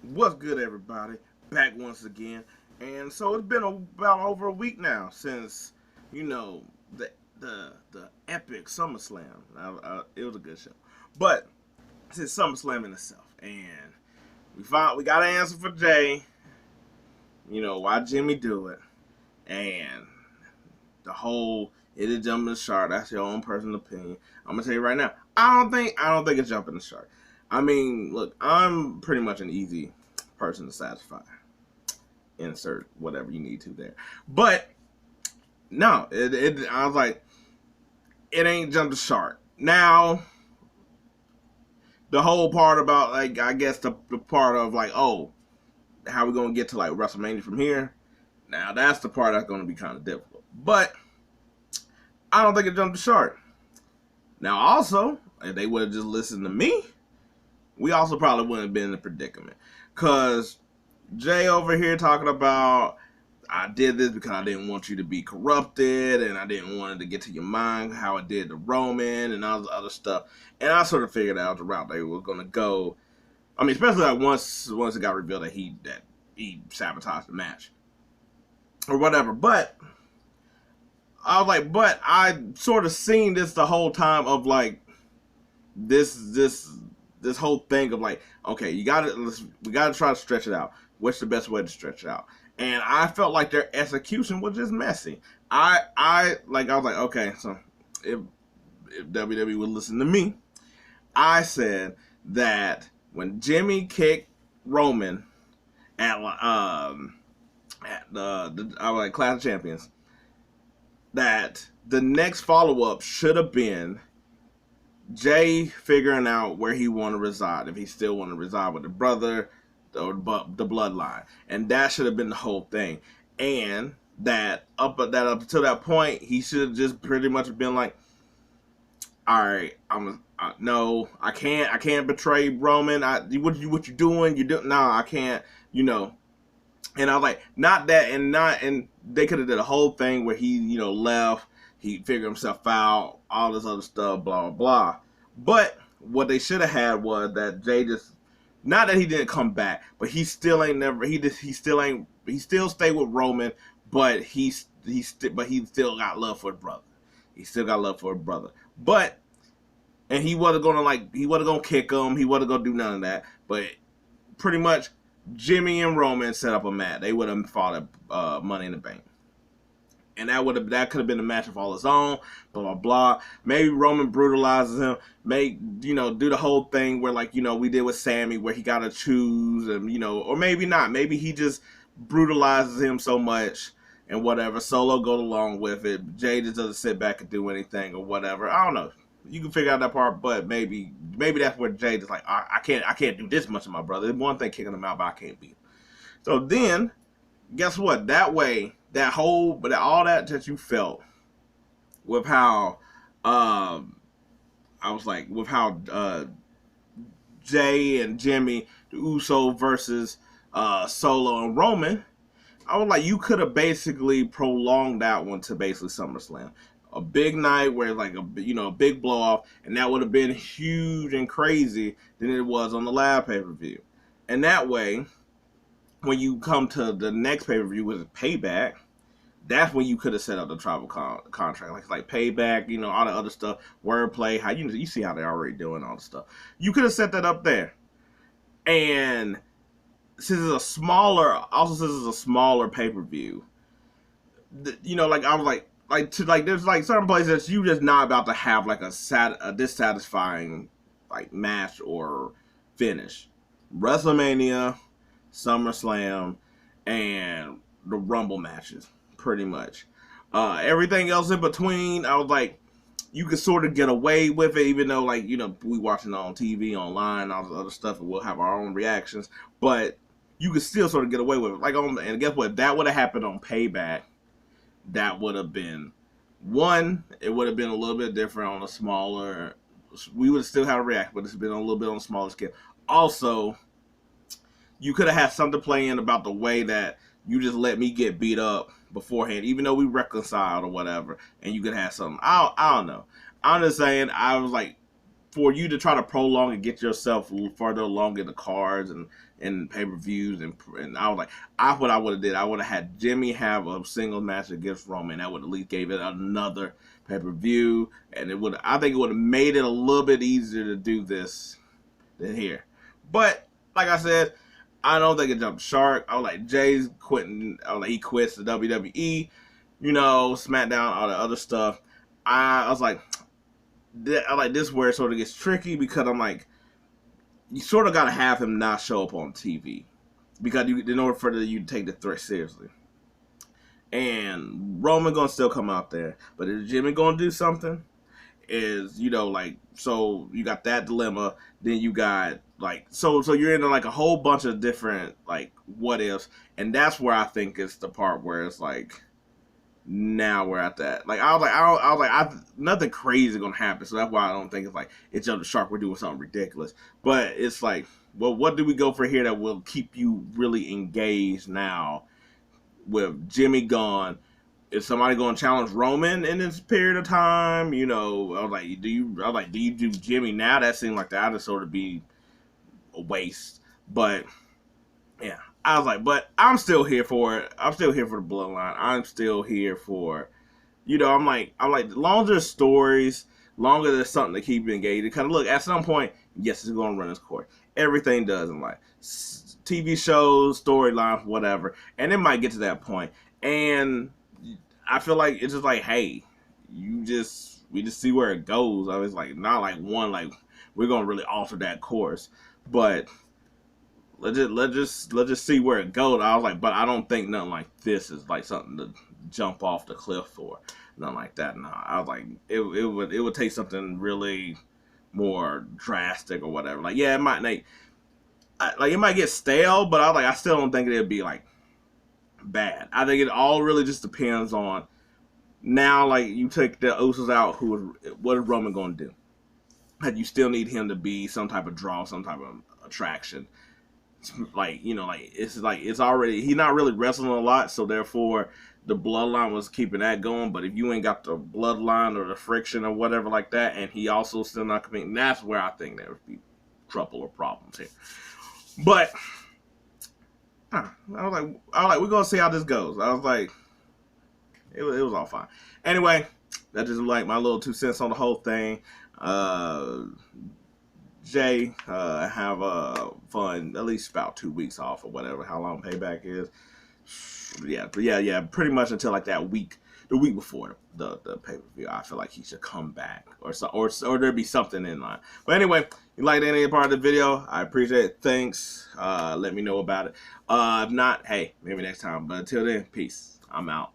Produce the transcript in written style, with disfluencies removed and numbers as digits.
What's good, everybody? Back once again, and so it's been about over a week now since you know the the epic SummerSlam. It was a good show, but since SummerSlam in itself, and we got an answer for Jay. Why Jimmy do it, and the whole it is jumping the shark. That's your own personal opinion. I'm gonna tell you right now. I don't think it's jumping the shark. I mean, look, I'm pretty much an easy person to satisfy. Insert whatever you need to there. But no, I was like, it ain't jumped the shark. Now, the whole part about like I guess the part of like, oh, how we gonna get to like WrestleMania from here? Now that's the part that's gonna be kind of difficult. But I don't think it jumped the shark. Now also, if they would have just listened to me, we also probably wouldn't have been in a predicament. Cause Jay over here talking about I did this because I didn't want you to be corrupted and I didn't want it to get to your mind how it did to Roman and all the other stuff. And I sort of figured out the route they were gonna go. I mean, especially like once it got revealed that he sabotaged the match or whatever. But I was like, but I sort of seen this the whole time of like this whole thing of like, okay, we gotta try to stretch it out. What's the best way to stretch it out? And I felt like their execution was just messy. I was like, okay, so if WWE would listen to me, I said that when Jimmy kicked Roman at I was like Clash of Champions, that the next follow up should have been Jay figuring out where he want to reside, if he still want to reside with the brother or the bloodline, and that should have been the whole thing. And that up until that point, he should have just pretty much been like, "All right, no, I can't betray Roman. What you doing? You do no, I can't. You know." And I was like, not that, and they could have did a whole thing where he left, he figured himself out, all this other stuff, blah blah blah. But what they should have had was that Jay just, not that he didn't come back, but he still ain't never he still stayed with Roman, but he still got love for his brother. He still got love for his brother, but and he wasn't gonna kick him, he wasn't gonna do none of that, but pretty much Jimmy and Roman set up a match. They would have fought at Money in the Bank, and that could have been a match of all its own. Blah blah blah. Maybe Roman brutalizes him. Do the whole thing where like we did with Sammy, where he got to choose, and or maybe not. Maybe he just brutalizes him so much and whatever. Solo goes along with it. Jay just doesn't sit back and do anything or whatever. I don't know. You can figure out that part, but maybe that's where Jay just like I can't do this much of my brother. It's one thing kicking him out, but I can't beat him. So then, guess what? That way, all that you felt with how I was like with how Jay and Jimmy, the Uso versus Solo and Roman. I was like, you could have basically prolonged that one to basically SummerSlam, a big night where like a big blow off, and that would have been huge and crazy than it was on the last pay per view. And that way, when you come to the next pay per view with Payback, that's when you could have set up the tribal contract, like Payback, all the other stuff, wordplay, how you see how they're already doing all the stuff. You could have set that up there, and since it's a smaller pay per view, like I was like there's like certain places that you just not about to have like a dissatisfying like match or finish. WrestleMania, SummerSlam, and the Rumble matches, pretty much. Everything else in between, I was like, you could sort of get away with it, even though like we watching it on TV, online, all this other stuff, and we'll have our own reactions. But you could still sort of get away with it. And guess what? If that would have happened on Payback, that would have been one. It would have been a little bit different on a smaller. We would have still had a react, but it's been a little bit on a smaller scale. Also, you could have had something playing about the way that you just let me get beat up beforehand, even though we reconciled or whatever, and you could have something. I don't know. I'm just saying, I was like, for you to try to prolong and get yourself further along in the cards and in pay-per-views, and I was like, what I would have did, I would have had Jimmy have a single match against Roman. That would at least gave it another pay-per-view, and I think it would have made it a little bit easier to do this than here. But like I said, I don't think it jumped shark. I was like, Jey's quitting. I was like, he quits the WWE, SmackDown, all the other stuff. I was like, this is where it sort of gets tricky, because I'm like, you sort of got to have him not show up on TV, because in order for you to take the threat seriously. And Roman gonna still come out there, but is Jimmy gonna do something? So you got that dilemma. Then you got so you're into like a whole bunch of different like what ifs, and that's where I think it's the part where it's like, now we're at that. Like I was like, nothing crazy gonna happen, so that's why I don't think it's like it's jumped the shark. We're doing something ridiculous, but it's like, well, what do we go for here that will keep you really engaged now with Jimmy gone? Is somebody going to challenge Roman in this period of time? I was like, do you do Jimmy now? That seemed like that would sort of be a waste. But yeah, I was like, but I'm still here for it. I'm still here for the Bloodline. I'm still here for, I'm like, longer there's stories, longer there's something to keep you engaged. Because look, at some point, yes, it's going to run its course. Everything does in life. TV shows, storylines, whatever. And it might get to that point. And I feel like it's just like, hey, we just see where it goes. I was like, not like we're gonna really alter that course, but let's just see where it goes. I was like, but I don't think nothing like this is like something to jump off the cliff for, nothing like that. No, I was like, it would take something really more drastic or whatever. Like, yeah, it might it might get stale, but I still don't think it'd be like bad. I think it all really just depends on now. Like, you take the Usos out, what is Roman going to do? Like, you still need him to be some type of draw, some type of attraction. It's already, he's not really wrestling a lot, so therefore the Bloodline was keeping that going. But if you ain't got the Bloodline or the friction or whatever like that, and he also still not competing, that's where I think there would be trouble or problems here. But I was like, we're gonna see how this goes. I was like, it was all fine. Anyway, that's just like my little 2 cents on the whole thing. Jey, have fun, at least about 2 weeks off or whatever, how long payback is. Yeah, pretty much until like that week, the week before the pay-per-view. I feel like he should come back or there'd be something in line. But anyway, you liked any part of the video, I appreciate it. Thanks. Let me know about it. If not, hey, maybe next time. But until then, peace. I'm out.